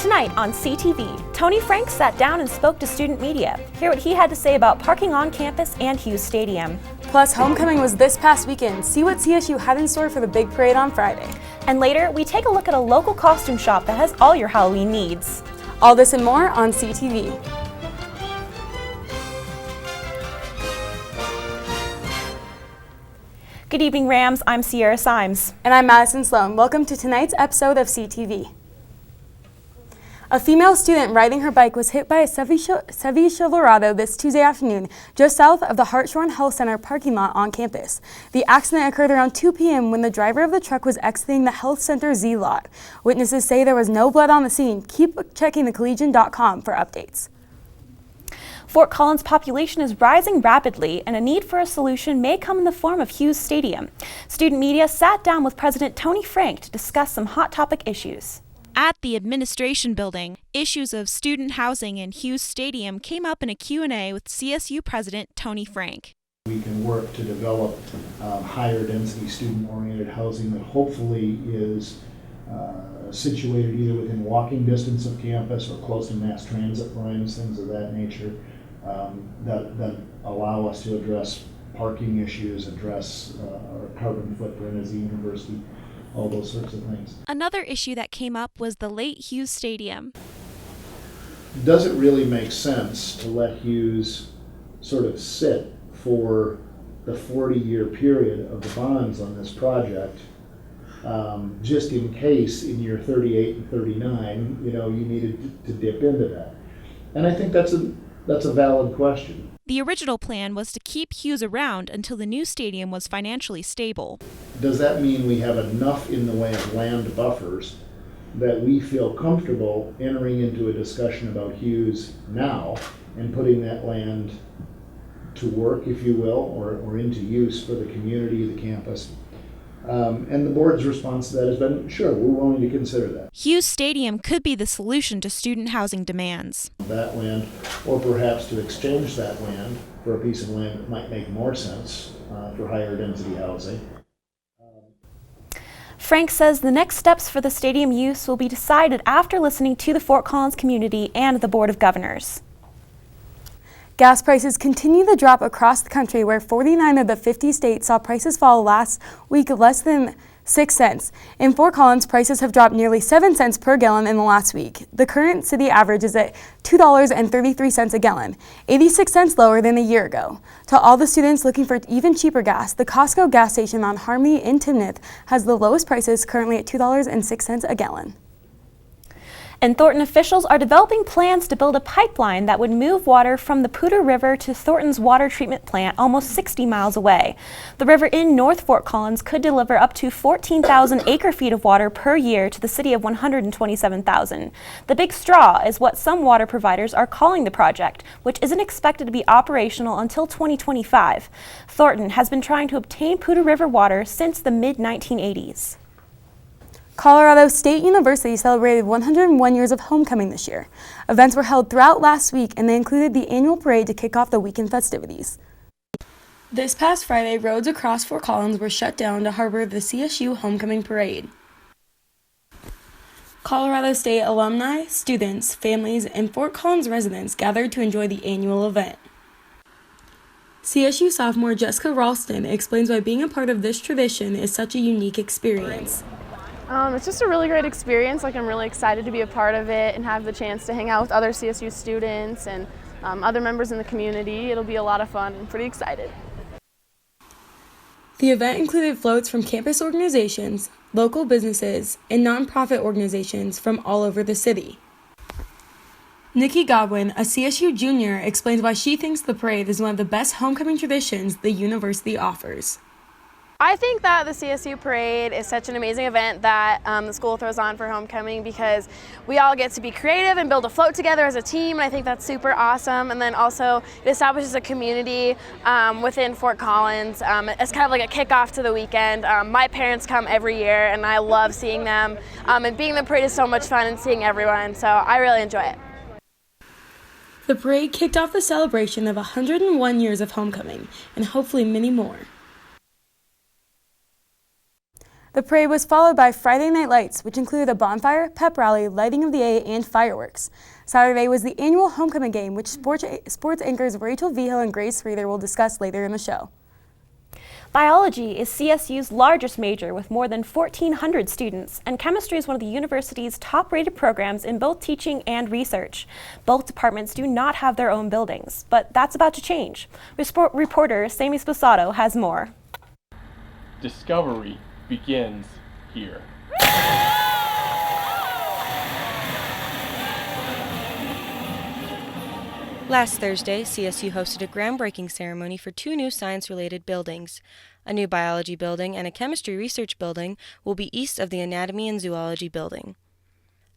Tonight on CTV, Tony Frank sat down and spoke to student media. Hear what he had to say about parking on campus and Hughes Stadium. Plus, homecoming was this past weekend. See what CSU had in store for the big parade on Friday. And later, we take a look at a local costume shop that has all your Halloween needs. All this and more on CTV. Good evening, Rams. I'm Sierra Symes. And I'm Madison Sloan. Welcome to tonight's episode of CTV. A female student riding her bike was hit by a Chevy Silverado this Tuesday afternoon, just south of the Hartshorn Health Center parking lot on campus. The accident occurred around 2 p.m. when the driver of the truck was exiting the health center Z lot. Witnesses say there was no blood on the scene. Keep checking thecollegian.com for updates. Fort Collins' population is rising rapidly, and a need for a solution may come in the form of Hughes Stadium. Student media sat down with President Tony Frank to discuss some hot topic issues. At the administration building, issues of student housing and Hughes Stadium came up in a Q&A with CSU President Tony Frank. We can work to develop higher density student-oriented housing that hopefully is situated either within walking distance of campus or close to mass transit lines, things of that nature, that allow us to address parking issues, address our carbon footprint as a university, all those sorts of things. Another issue that came up was the late Hughes Stadium. Does it really make sense to let Hughes sort of sit for the 40-year period of the bonds on this project, just in case in year 38 and 39, you needed to dip into that? And I think that's a valid question. The original plan was to keep Hughes around until the new stadium was financially stable. Does that mean we have enough in the way of land buffers that we feel comfortable entering into a discussion about Hughes now and putting that land to work, if you will, or into use for the community, the campus? And the board's response to that has been, sure, we're willing to consider that. Hughes Stadium could be the solution to student housing demands. That land, or perhaps to exchange that land for a piece of land that might make more sense for higher density housing. Frank says the next steps for the stadium use will be decided after listening to the Fort Collins community and the Board of Governors. Gas prices continue to drop across the country, where 49 of the 50 states saw prices fall last week less than 6 cents. In Fort Collins, prices have dropped nearly 7 cents per gallon in the last week. The current city average is at $2.33 a gallon, 86 cents lower than a year ago. To all the students looking for even cheaper gas, the Costco gas station on Harmony in Timnath has the lowest prices, currently at $2.06 a gallon. And Thornton officials are developing plans to build a pipeline that would move water from the Poudre River to Thornton's water treatment plant almost 60 miles away. The river in North Fort Collins could deliver up to 14,000 acre-feet of water per year to the city of 127,000. The big straw is what some water providers are calling the project, which isn't expected to be operational until 2025. Thornton has been trying to obtain Poudre River water since the mid-1980s. Colorado State University celebrated 101 years of homecoming this year. Events were held throughout last week, and they included the annual parade to kick off the weekend festivities. This past Friday, roads across Fort Collins were shut down to harbor the CSU Homecoming Parade. Colorado State alumni, students, families, and Fort Collins residents gathered to enjoy the annual event. CSU sophomore Jessica Ralston explains why being a part of this tradition is such a unique experience. It's just a really great experience. I'm really excited to be a part of it and have the chance to hang out with other CSU students and other members in the community. It'll be a lot of fun. I'm pretty excited. The event included floats from campus organizations, local businesses, and nonprofit organizations from all over the city. Nikki Godwin, a CSU junior, explains why she thinks the parade is one of the best homecoming traditions the university offers. I think that the CSU Parade is such an amazing event that the school throws on for homecoming, because we all get to be creative and build a float together as a team, and I think that's super awesome. And then also it establishes a community within Fort Collins. It's kind of like a kickoff to the weekend. My parents come every year and I love seeing them, and being in the parade is so much fun and seeing everyone, so I really enjoy it. The parade kicked off the celebration of 101 years of homecoming, and hopefully many more. The parade was followed by Friday Night Lights, which included a bonfire, pep rally, lighting of the A, and fireworks. Saturday was the annual homecoming game, which sports anchors Rachel Vigil and Grace Reeder will discuss later in the show. Biology is CSU's largest major with more than 1,400 students, and chemistry is one of the university's top-rated programs in both teaching and research. Both departments do not have their own buildings, but that's about to change. Reporter Sammy Sposato has more. Discovery begins here. Last Thursday, CSU hosted a groundbreaking ceremony for two new science-related buildings. A new biology building and a chemistry research building will be east of the anatomy and zoology building.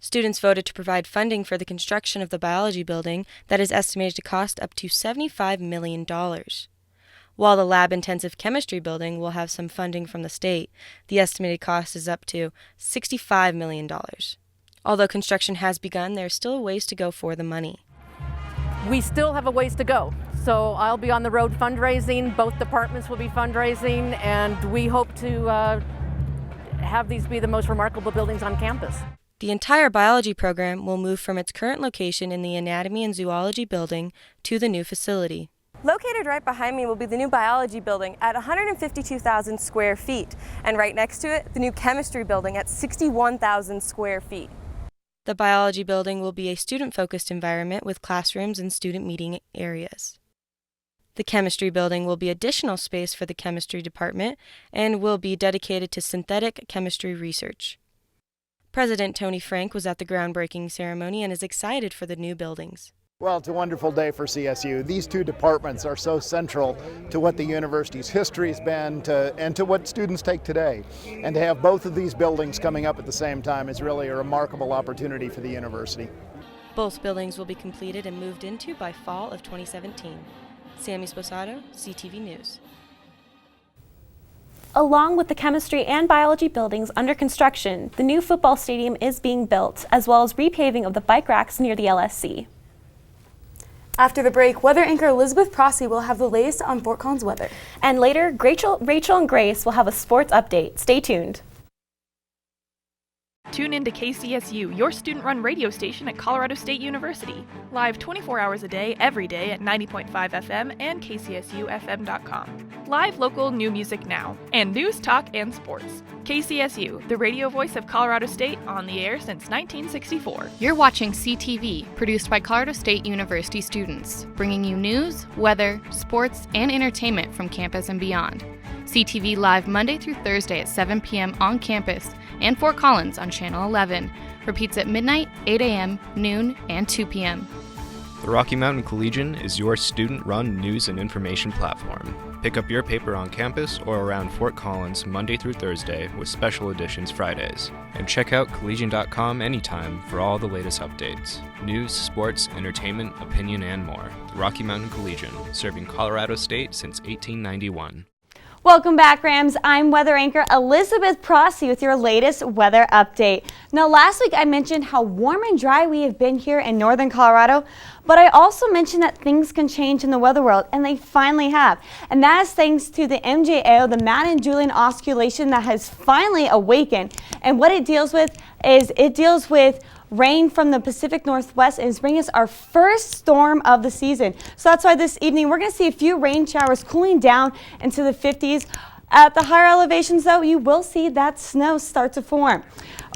Students voted to provide funding for the construction of the biology building that is estimated to cost up to $75 million. While the lab-intensive chemistry building will have some funding from the state, the estimated cost is up to $65 million. Although construction has begun, there's still a ways to go for the money. We still have a ways to go. So I'll be on the road fundraising, both departments will be fundraising, and we hope to have these be the most remarkable buildings on campus. The entire biology program will move from its current location in the anatomy and zoology building to the new facility. Located right behind me will be the new biology building at 152,000 square feet, and right next to it, the new chemistry building at 61,000 square feet. The biology building will be a student-focused environment with classrooms and student meeting areas. The chemistry building will be additional space for the chemistry department and will be dedicated to synthetic chemistry research. President Tony Frank was at the groundbreaking ceremony and is excited for the new buildings. Well, it's a wonderful day for CSU. These two departments are so central to what the university's history has been and to what students take today. And to have both of these buildings coming up at the same time is really a remarkable opportunity for the university. Both buildings will be completed and moved into by fall of 2017. Sammy Sposato, CTV News. Along with the chemistry and biology buildings under construction, the new football stadium is being built, as well as repaving of the bike racks near the LSC. After the break, weather anchor Elizabeth Prossi will have the latest on Fort Collins weather. And later, Rachel and Grace will have a sports update. Stay tuned. Tune in to KCSU, your student-run radio station at Colorado State University. Live 24 hours a day, every day at 90.5 FM and kcsufm.com. Live local new music now, and news, talk, and sports. KCSU, the radio voice of Colorado State, on the air since 1964. You're watching CTV, produced by Colorado State University students, bringing you news, weather, sports, and entertainment from campus and beyond. CTV live Monday through Thursday at 7 p.m. on campus and Fort Collins on Channel 11. Repeats at midnight, 8 a.m., noon, and 2 p.m. The Rocky Mountain Collegian is your student-run news and information platform. Pick up your paper on campus or around Fort Collins Monday through Thursday with special editions Fridays. And check out collegian.com anytime for all the latest updates. News, sports, entertainment, opinion, and more. The Rocky Mountain Collegian, serving Colorado State since 1891. Welcome back, Rams. I'm weather anchor Elizabeth Prossi with your latest weather update. Now, last week I mentioned how warm and dry we have been here in northern Colorado, but I also mentioned that things can change in the weather world, and they finally have. And that is thanks to the MJO, the Madden-Julian oscillation that has finally awakened. And what it deals with is rain from the Pacific Northwest and is bringing us our first storm of the season. So that's why this evening we're going to see a few rain showers cooling down into the 50s. At the higher elevations, though, you will see that snow start to form.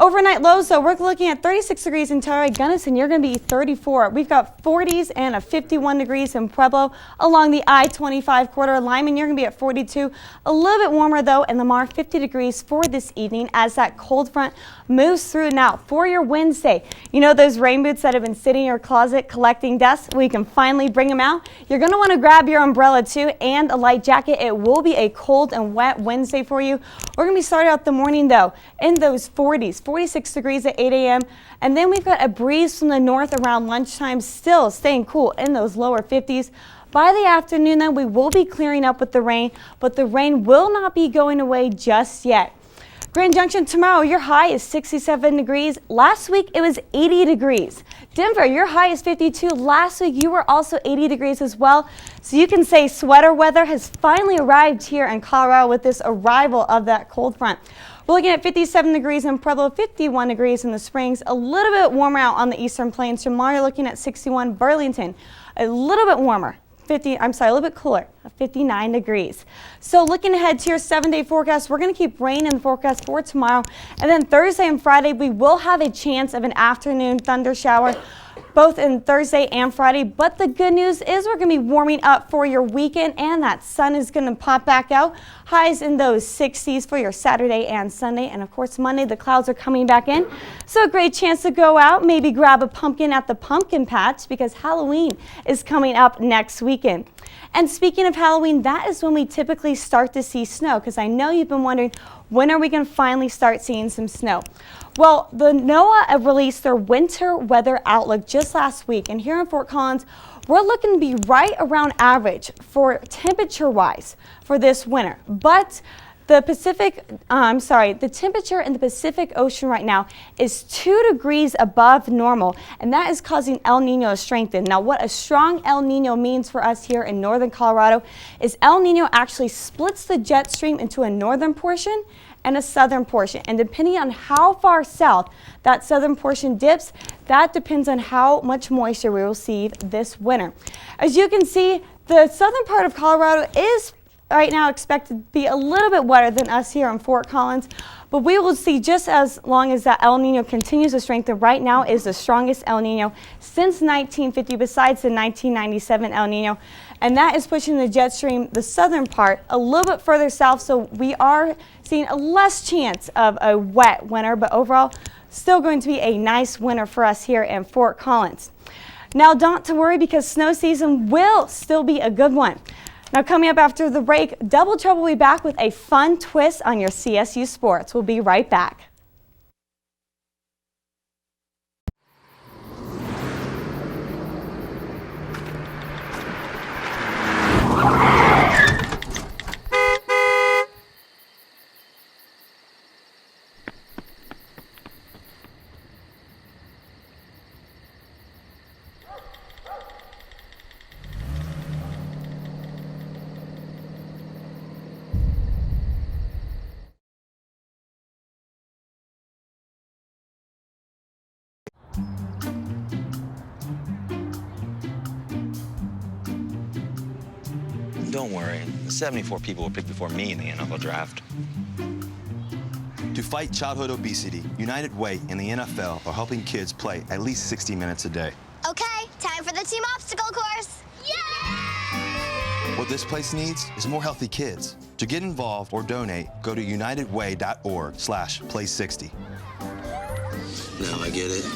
Overnight lows, though, we're looking at 36 degrees in Tarry, Gunnison. You're going to be 34. We've got 40s and a 51 degrees in Pueblo along the I-25 corridor. Lyman, you're going to be at 42. A little bit warmer, though, in Lamar, 50 degrees for this evening as that cold front moves through. Now, for your Wednesday, you know those rain boots that have been sitting in your closet collecting dust? We can finally bring them out. You're going to want to grab your umbrella, too, and a light jacket. It will be a cold and wet Wednesday for you. We're going to be starting out the morning, though, in those 40s, 46 degrees at 8 a.m. And then we've got a breeze from the north around lunchtime, still staying cool in those lower 50s. By the afternoon, then, we will be clearing up with the rain, but the rain will not be going away just yet. Grand Junction, tomorrow, your high is 67 degrees. Last week, it was 80 degrees. Denver, your high is 52. Last week, you were also 80 degrees as well. So you can say sweater weather has finally arrived here in Colorado with this arrival of that cold front. We're looking at 57 degrees in Pueblo, 51 degrees in the Springs, a little bit warmer out on the Eastern Plains. Tomorrow you're looking at 61, Burlington, a little bit warmer. A little bit cooler, 59 degrees. So looking ahead to your 7-day forecast, we're going to keep rain in the forecast for tomorrow. And then Thursday and Friday, we will have a chance of an afternoon thunder shower, both in Thursday and Friday. But the good news is we're going to be warming up for your weekend, and that sun is going to pop back out. Highs in those 60s for your Saturday and Sunday. And of course, Monday, the clouds are coming back in. So a great chance to go out, maybe grab a pumpkin at the pumpkin patch, because Halloween is coming up next weekend. And speaking of Halloween, that is when we typically start to see snow, because I know you've been wondering, when are we going to finally start seeing some snow? Well, the NOAA released their winter weather outlook just last week, and here in Fort Collins, we're looking to be right around average for temperature-wise for this winter. But the temperature in the Pacific Ocean right now is 2 degrees above normal, and that is causing El Nino to strengthen. Now, what a strong El Nino means for us here in northern Colorado is El Nino actually splits the jet stream into a northern portion and a southern portion. And depending on how far south that southern portion dips, that depends on how much moisture we will receive this winter. As you can see, the southern part of Colorado is right now expected to be a little bit wetter than us here in Fort Collins, but we will see just as long as that El Nino continues to strengthen. Right now is the strongest El Nino since 1950, besides the 1997 El Nino, and that is pushing the jet stream, the southern part, a little bit further south, so we are seeing a less chance of a wet winter, but overall, still going to be a nice winter for us here in Fort Collins. Now, don't to worry, because snow season will still be a good one. Now, coming up after the break, Double Trouble will be back with a fun twist on your CSU sports. We'll be right back. Don't worry, 74 people were picked before me in the NFL draft. To fight childhood obesity, United Way and the NFL are helping kids play at least 60 minutes a day. Okay, time for the team obstacle course. Yay! What this place needs is more healthy kids. To get involved or donate, go to unitedway.org/play60. Now I get it.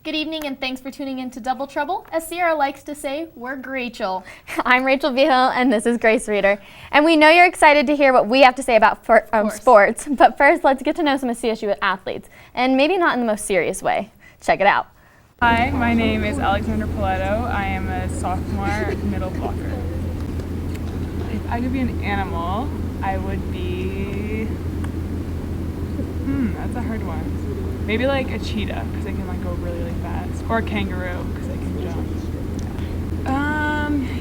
Good evening, and thanks for tuning in to Double Trouble. As Sierra likes to say, we're Rachel. I'm Rachel Vihil, and this is Grace Reeder. And we know you're excited to hear what we have to say about sports. But first, let's get to know some of CSU athletes, and maybe not in the most serious way. Check it out. Hi, my name is Alexander Paletto. I am a sophomore middle blocker. If I could be an animal, I would be... that's a hard one. Maybe like a cheetah, because they can like go really, really fast. Or a kangaroo, because they can jump.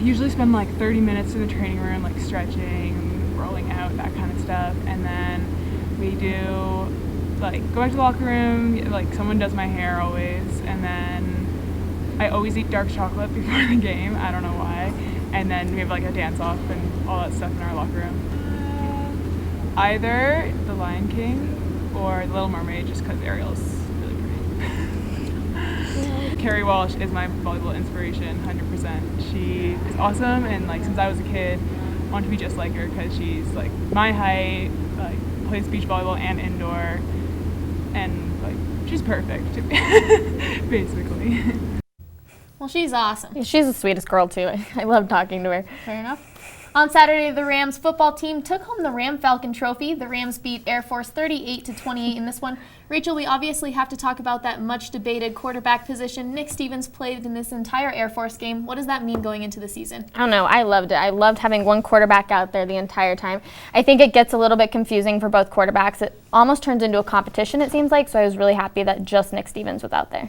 Usually spend like 30 minutes in the training room, like stretching, rolling out, that kind of stuff. And then we do like go back to the locker room, like someone does my hair always. And then I always eat dark chocolate before the game, I don't know why. And then we have like a dance off and all that stuff in our locker room. Either The Lion King or The Little Mermaid, just because Ariel's really pretty. Carrie Walsh is my volleyball inspiration, 100%. She is awesome, and like since I was a kid, I want to be just like her because she's like my height, like plays beach volleyball and indoor, and like she's perfect, basically. Well, she's awesome. She's the sweetest girl, too. I love talking to her. Fair enough. On Saturday, the Rams football team took home the Ram Falcon Trophy. The Rams beat Air Force 38-28 in this one. Rachel, we obviously have to talk about that much-debated quarterback position. Nick Stevens played in this entire Air Force game. What does that mean going into the season? I don't know. I loved it. I loved having one quarterback out there the entire time. I think it gets a little bit confusing for both quarterbacks. It almost turns into a competition, it seems like, so I was really happy that just Nick Stevens was out there.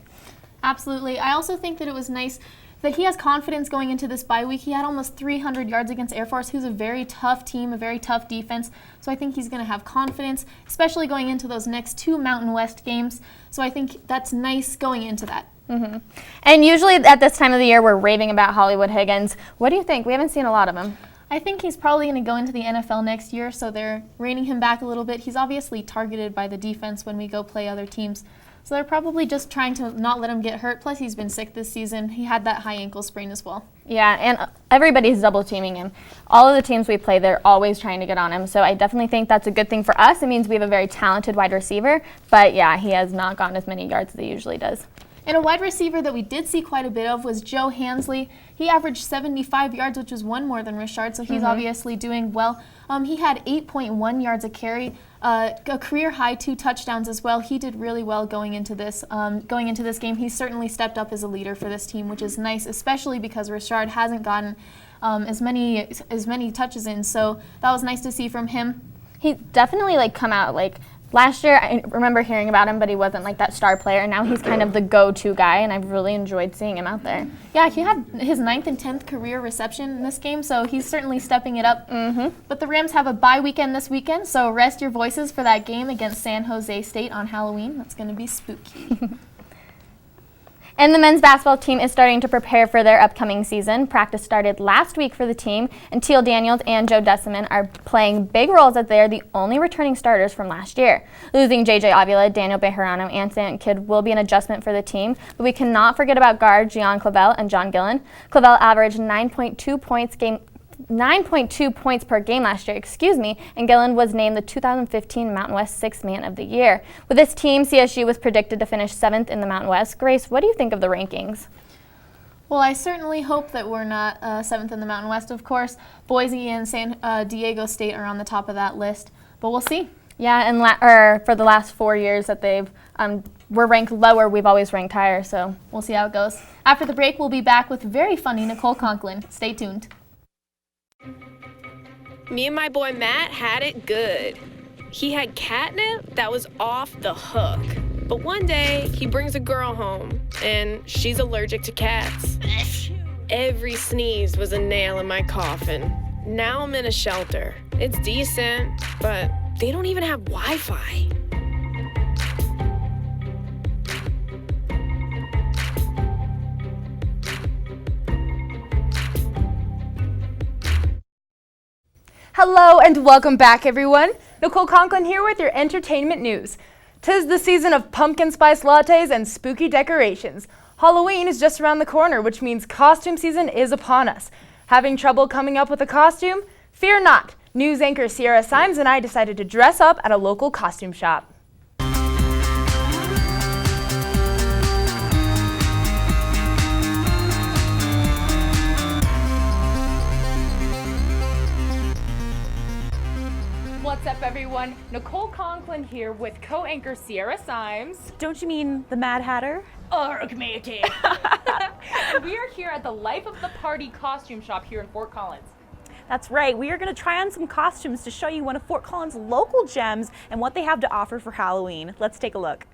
Absolutely. I also think that it was nice that he has confidence going into this bye week. He had almost 300 yards against Air Force, who's a very tough team, a very tough defense. So I think he's going to have confidence, especially going into those next 2 Mountain West games. So I think that's nice going into that. Mm-hmm. And usually at this time of the year, we're raving about Hollywood Higgins. What do you think? We haven't seen a lot of him. I think he's probably going to go into the NFL next year, so they're reining him back a little bit. He's obviously targeted by the defense when we go play other teams. So they're probably just trying to not let him get hurt. Plus, he's been sick this season. He had that high ankle sprain as well. Yeah, and everybody's double teaming him. All of the teams we play, they're always trying to get on him. So I definitely think that's a good thing for us. It means we have a very talented wide receiver. But yeah, he has not gotten as many yards as he usually does. And a wide receiver that we did see quite a bit of was Joe Hansley. He averaged 75 yards, which is 1 more than Richard, so he's obviously doing well. He had 8.1 yards a carry, a career high 2 touchdowns as well. He did really well going into this game. He certainly stepped up as a leader for this team, which is nice, especially because Richard hasn't gotten as many touches in. So that was nice to see from him. He definitely come out last year. I remember hearing about him, but he wasn't that star player. And now he's kind of the go-to guy, and I've really enjoyed seeing him out there. Yeah, he had his 9th and 10th career reception in this game, so he's certainly stepping it up. But the Rams have a bye weekend this weekend, so rest your voices for that game against San Jose State on Halloween. That's going to be spooky. And the men's basketball team is starting to prepare for their upcoming season. Practice started last week for the team, and Teal Daniels and Joe Deciman are playing big roles as they are the only returning starters from last year. Losing J.J. Avila, Daniel Bejarano, and Sam Kidd will be an adjustment for the team, but we cannot forget about guards Gian Clavel and John Gillen. Clavel averaged 9.2 points per game last year, and Gillen was named the 2015 Mountain West Sixth Man of the Year. With this team, CSU was predicted to finish 7th in the Mountain West. Grace, what do you think of the rankings? Well, I certainly hope that we're not 7th in the Mountain West, of course. Boise and San Diego State are on the top of that list, but we'll see. Yeah, and for the last 4 years that we're ranked lower, we've always ranked higher, so we'll see how it goes. After the break, we'll be back with very funny Nicole Conklin. Stay tuned. Me and my boy Matt had it good. He had catnip that was off the hook. But one day, he brings a girl home, and she's allergic to cats. Every sneeze was a nail in my coffin. Now I'm in a shelter. It's decent, but they don't even have Wi-Fi. Hello and welcome back, everyone. Nicole Conklin here with your entertainment news. 'Tis the season of pumpkin spice lattes and spooky decorations. Halloween is just around the corner, which means costume season is upon us. Having trouble coming up with a costume? Fear not. News anchor Sierra Symes and I decided to dress up at a local costume shop. What's up, everyone? Nicole Conklin here with co-anchor Sierra Symes. Don't you mean the Mad Hatter? Arithmetic. We are here at the Life of the Party costume shop here in Fort Collins. That's right. We are going to try on some costumes to show you one of Fort Collins' local gems and what they have to offer for Halloween. Let's take a look.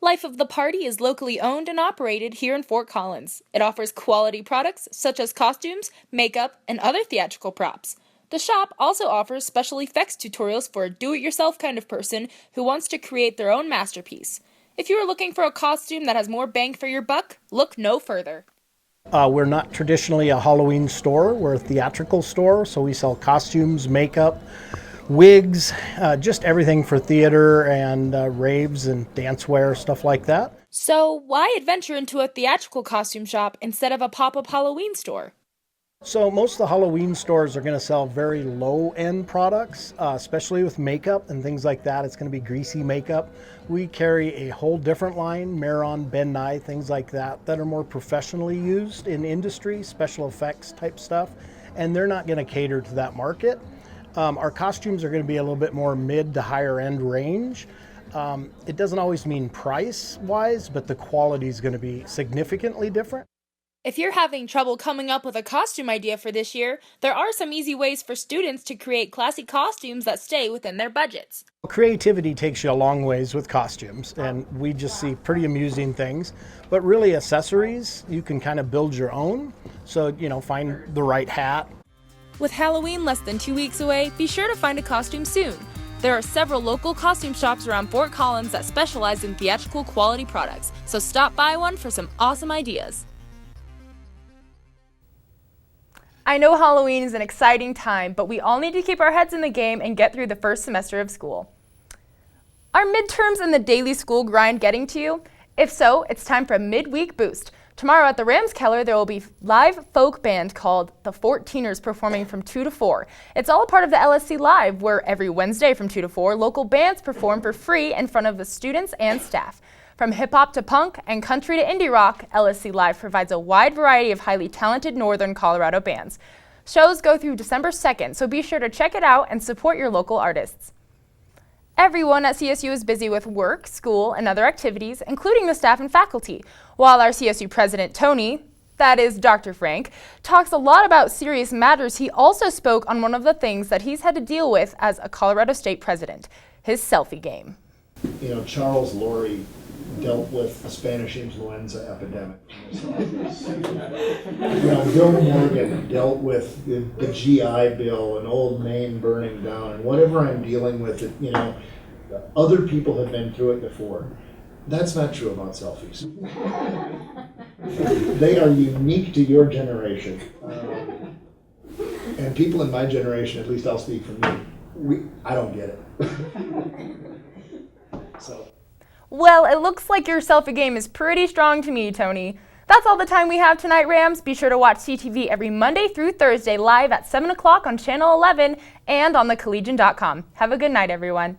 Life of the Party is locally owned and operated here in Fort Collins. It offers quality products such as costumes, makeup, and other theatrical props. The shop also offers special effects tutorials for a do-it-yourself kind of person who wants to create their own masterpiece. If you are looking for a costume that has more bang for your buck, look no further. We're not traditionally a Halloween store, we're a theatrical store, so we sell costumes, makeup, wigs, just everything for theater and raves and dancewear, stuff like that. So why adventure into a theatrical costume shop instead of a pop-up Halloween store? So most of the Halloween stores are going to sell very low-end products, especially with makeup and things like that. It's going to be greasy makeup. We carry a whole different line, Maron, Ben Nye, things like that are more professionally used in industry, special effects type stuff, and they're not going to cater to that market. Our costumes are going to be a little bit more mid to higher end range. It doesn't always mean price-wise, but the quality is going to be significantly different. If you're having trouble coming up with a costume idea for this year, there are some easy ways for students to create classy costumes that stay within their budgets. Creativity takes you a long ways with costumes, and we just see pretty amusing things. But really, accessories, you can kind of build your own. So, find the right hat. With Halloween less than 2 weeks away, be sure to find a costume soon. There are several local costume shops around Fort Collins that specialize in theatrical quality products, so stop by one for some awesome ideas. I know Halloween is an exciting time, but we all need to keep our heads in the game and get through the first semester of school. Are midterms and the daily school grind getting to you? If so, it's time for a midweek boost. Tomorrow at the Rams Keller, there will be live folk band called the 14ers performing from 2 to 4. It's all a part of the LSC Live, where every Wednesday from 2 to 4, local bands perform for free in front of the students and staff. From hip-hop to punk and country to indie rock, LSC Live provides a wide variety of highly talented Northern Colorado bands. Shows go through December 2nd, so be sure to check it out and support your local artists. Everyone at CSU is busy with work, school, and other activities, including the staff and faculty, while our CSU president, Tony, that is Dr. Frank, talks a lot about serious matters. He also spoke on one of the things that he's had to deal with as a Colorado State president, his selfie game. Charles Laurie dealt with a Spanish influenza epidemic. Bill Morgan dealt with the GI Bill and Old Main burning down, and whatever I'm dealing with, other people have been through it before. That's not true about selfies. They are unique to your generation. And people in my generation, at least I'll speak for me, I don't get it. So. Well, it looks like your selfie game is pretty strong to me, Tony. That's all the time we have tonight, Rams. Be sure to watch CTV every Monday through Thursday live at 7 o'clock on Channel 11 and on thecollegian.com. Have a good night, everyone.